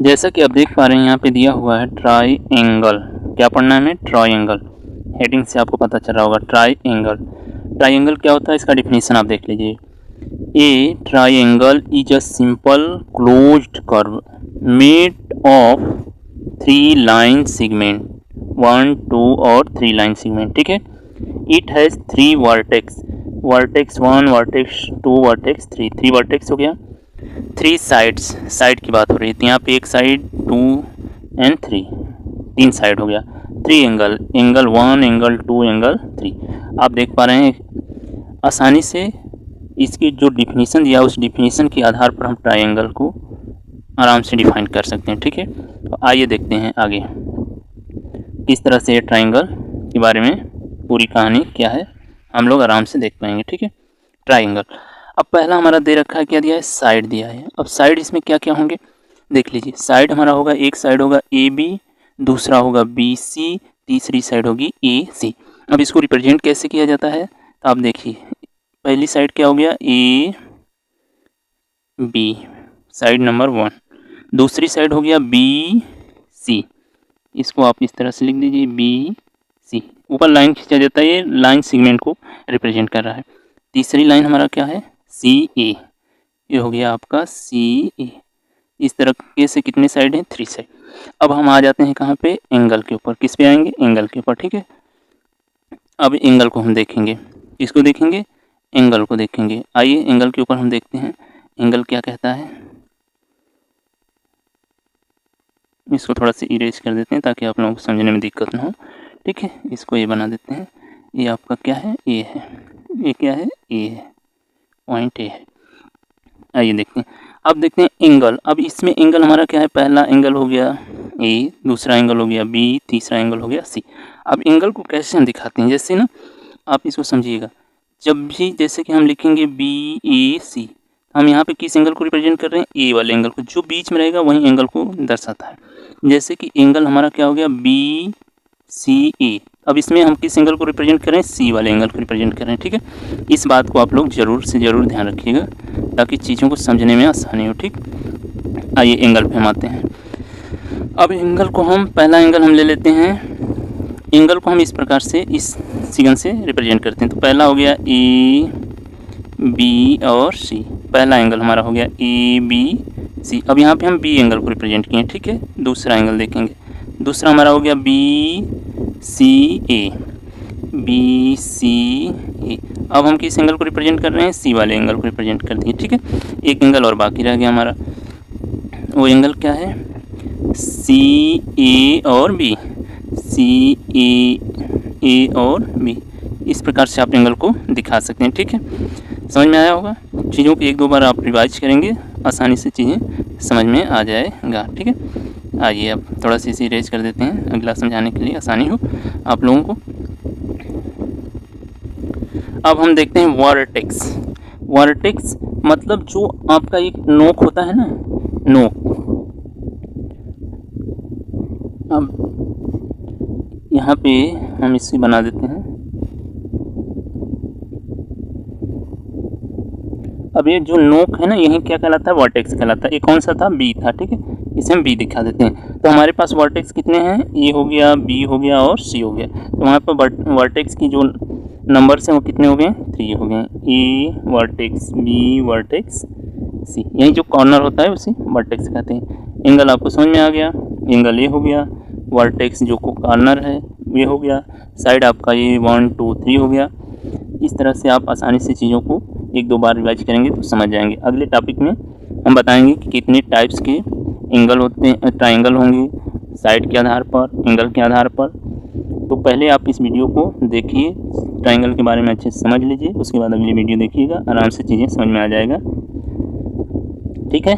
जैसा कि आप देख पा रहे हैं यहाँ पे दिया हुआ है ट्राइएंगल। क्या पढ़ना है हमें? ट्राइएंगल। हेडिंग से आपको पता चल रहा होगा ट्राइएंगल। ट्राइएंगल क्या होता है इसका डिफिनीशन आप देख लीजिए। A triangle is a simple closed curve made of 3 line segment, 1 2 और 3 लाइन सेगमेंट। ठीक है। It has 3 vertex, vertex 1 vertex 2 vertex 3 vertex हो गया। 3 साइड्स, साइड की बात हो रही थी यहाँ पे, एक साइड 2 एंड 3, 3 साइड हो गया। 3 एंगल, एंगल 1 एंगल 2 एंगल 3। आप देख पा रहे हैं आसानी से इसकी जो डिफिनीशन दिया उस डिफिनीशन के आधार पर हम ट्राइंगल को आराम से डिफाइन कर सकते हैं। ठीक है। तो आइए देखते हैं आगे किस तरह से ट्राइंगल के बारे में पूरी कहानी क्या है हम लोग आराम से देख पाएंगे। ठीक है। ट्राइंगल, अब पहला हमारा दे रखा है, क्या दिया है? साइड दिया है। अब साइड इसमें क्या क्या होंगे देख लीजिए। साइड हमारा होगा, एक साइड होगा ए बी, दूसरा होगा बी सी, तीसरी साइड होगी ए सी। अब इसको रिप्रेजेंट कैसे किया जाता है तो आप देखिए, पहली साइड क्या हो गया? A B, side number 1। दूसरी साइड हो गया बी सी, इसको आप इस तरह से लिख दीजिए बी सी। ऊपर लाइन खींचा जाता है, ये लाइन सेगमेंट को रिप्रेजेंट कर रहा है। तीसरी लाइन हमारा क्या है? सी ए, ये हो गया आपका सी ए। इस तरह से कितने साइड हैं? 3 साइड। अब हम आ जाते हैं कहाँ पे? एंगल के ऊपर। किस पे आएंगे? एंगल के ऊपर। ठीक है। अब एंगल को हम देखेंगे, किसको देखेंगे? एंगल को देखेंगे। आइए एंगल के ऊपर हम देखते हैं एंगल क्या कहता है। इसको थोड़ा सा इरेज कर देते हैं ताकि आप लोगों को समझने में दिक्कत ना हो। ठीक है। इसको ये बना देते हैं। ये आपका क्या है? ए है। ये क्या है? ए है, पॉइंट ए है। आइए देखते हैं। अब देखते हैं एंगल। अब इसमें एंगल हमारा क्या है? पहला एंगल हो गया ए, दूसरा एंगल हो गया बी, तीसरा एंगल हो गया सी। अब एंगल को कैसे हम दिखाते हैं? जैसे ना आप इसको समझिएगा, जब भी जैसे कि हम लिखेंगे बी ए सी, हम यहाँ पे किस एंगल को रिप्रेजेंट कर रहे हैं? ए वाले एंगल को। जो बीच में रहेगा वही एंगल को दर्शाता है। जैसे कि एंगल हमारा क्या हो गया? बी सी ए। अब इसमें हम किस एंगल को रिप्रेजेंट करें? सी वाले एंगल को रिप्रेजेंट करें। ठीक है। इस बात को आप लोग ज़रूर से ज़रूर ध्यान रखिएगा ताकि चीज़ों को समझने में आसानी हो। ठीक। आइए एंगल पे हम आते हैं। अब एंगल को हम, पहला एंगल हम ले लेते हैं। एंगल को हम इस प्रकार से, इस सिगन से रिप्रेजेंट करते हैं। तो पहला हो गया ए बी और सी, पहला एंगल हमारा हो गया ए बी सी। अब यहाँ पे हम बी एंगल को रिप्रेजेंट किए। ठीक है। दूसरा एंगल देखेंगे, दूसरा हमारा हो गया बी सी ए, बी सी ए। अब हम किस एंगल को रिप्रेजेंट कर रहे हैं? सी वाले एंगल को रिप्रेजेंट कर दिए। ठीक है। एक एंगल और बाकी रह गया हमारा, वो एंगल क्या है? सी ए और बी, सी ए और बी। इस प्रकार से आप एंगल को दिखा सकते हैं। ठीक है। समझ में आया होगा। चीज़ों को एक दो बार आप रिवाइज करेंगे, आसानी से चीज़ें समझ में आ जाएगा। ठीक है। आइए अब थोड़ा सा इसे इरेज कर देते हैं अगला समझाने के लिए आसानी हो आप लोगों को। अब हम देखते हैं वर्टेक्स। वर्टेक्स मतलब जो आपका एक नोक होता है ना, नोक। अब यहाँ पे हम इसे बना देते हैं। अब ये जो नोक है ना, यही क्या कहलाता है? वर्टेक्स कहलाता है। ये कौन सा था? बी था। ठीक है। इसे हम बी दिखा देते हैं। तो हमारे पास वर्टेक्स कितने हैं? ए हो गया, बी हो गया और सी हो गया। तो वहाँ पर वर्टेक्स की जो नंबर्स हैं वो कितने हो गए? 3 हो गए। ए वर्टेक्स, बी वर्टेक्स, सी। यही जो कॉर्नर होता है उसे वर्टेक्स कहते हैं। एंगल आपको समझ में आ गया। एंगल ये हो गया, वर्टेक्स जो कॉर्नर है ये हो गया, साइड आपका ये 1 2 3 हो गया। इस तरह से आप आसानी से चीज़ों को एक दो बार रिवाइज करेंगे तो समझ जाएंगे। अगले टॉपिक में हम बताएंगे कि कितने टाइप्स के एंगल होते हैं, ट्राइंगल होंगे, साइड के आधार पर, एंगल के आधार पर। तो पहले आप इस वीडियो को देखिए, ट्राइंगल के बारे में अच्छे से समझ लीजिए, उसके बाद अगली वीडियो देखिएगा, आराम से चीज़ें समझ में आ जाएगा। ठीक है।